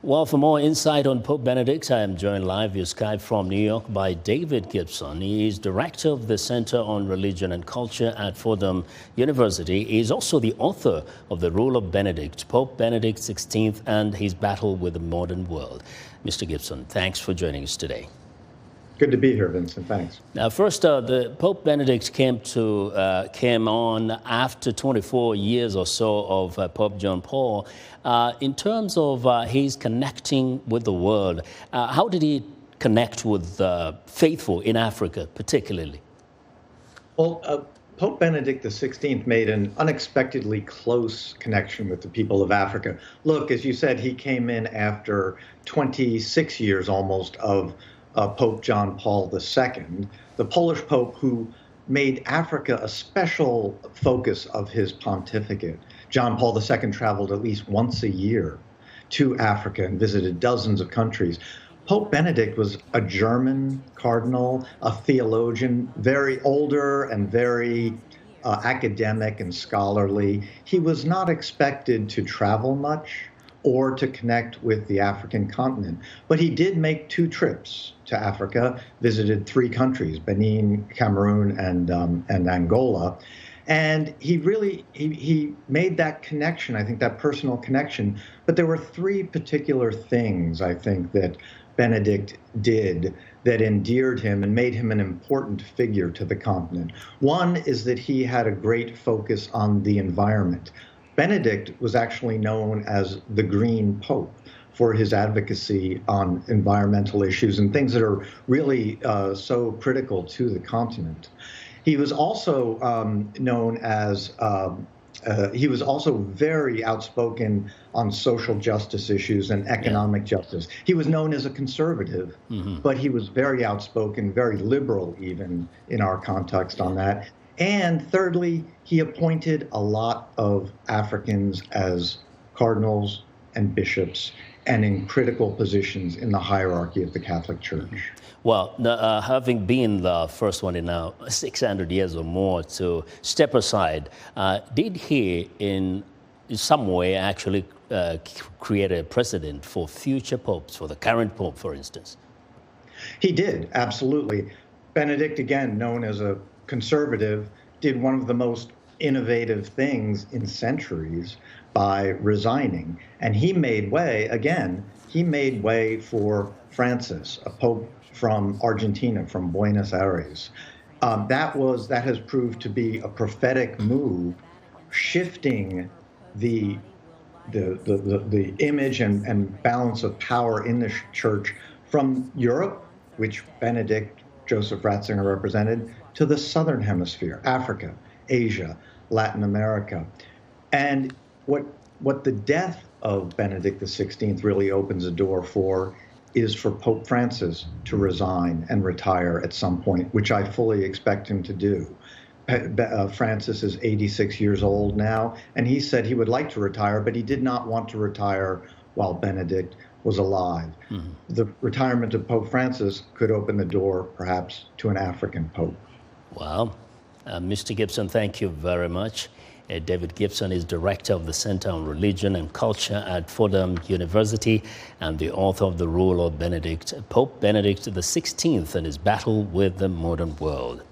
Well, for more insight on Pope Benedict, I am joined live via Skype from New York by David Gibson. He is director of the Center on Religion and Culture at Fordham University. He is also the author of the Rule of Benedict, Pope Benedict XVI and his battle with the modern world. Mr. Gibson, thanks for joining us today. Good to be here, Vincent. Thanks. Now, first, the Pope Benedict came on after 24 years or so of Pope John Paul. In terms of his connecting with the world, how did he connect with faithful in Africa, particularly? Well, Pope Benedict XVI made an unexpectedly close connection with the people of Africa. Look, as you said, he came in after 26 years almost of Pope John Paul II, the Polish Pope who made Africa a special focus of his pontificate. John Paul II traveled at least once a year to Africa and visited dozens of countries. Pope Benedict was a German cardinal, a theologian, very older and very academic and scholarly. He was not expected to travel much or to connect with the African continent. But he did make 2 trips to Africa, visited 3 countries, Benin, Cameroon, and Angola. And he made that connection, I think, that personal connection. But there were 3 particular things, I think, that Benedict did that endeared him and made him an important figure to the continent. One is that he had a great focus on the environment. Benedict was actually known as the Green Pope for his advocacy on environmental issues and things that are really so critical to the continent. He was also known as, he was also very outspoken on social justice issues and economic justice. He was known as a conservative, but he was very outspoken, very liberal even in our context on that. And thirdly, he appointed a lot of Africans as cardinals and bishops and in critical positions in the hierarchy of the Catholic Church. Well, having been the first one in now 600 years or more to step aside, did he in some way actually create a precedent for future popes, for the current pope, for instance? He did, absolutely. Benedict, again, known as a conservative, did one of the most innovative things in centuries by resigning. And he made way, again, he made way for Francis, a pope from Argentina, from Buenos Aires. That has proved to be a prophetic move, shifting the image and balance of power in the church from Europe, which Benedict Joseph Ratzinger represented, to the Southern Hemisphere, Africa, Asia, Latin America. And what the death of Benedict XVI really opens a door for is for Pope Francis to resign and retire at some point, which I fully expect him to do. Francis is 86 years old now, and he said he would like to retire, but he did not want to retire while Benedict was alive. The retirement of Pope Francis could open the door, perhaps, to an African pope. Wow. Mr. Gibson, thank you very much. David Gibson is director of the Center on Religion and Culture at Fordham University and the author of the Rule of Benedict, Pope Benedict XVI and his battle with the modern world.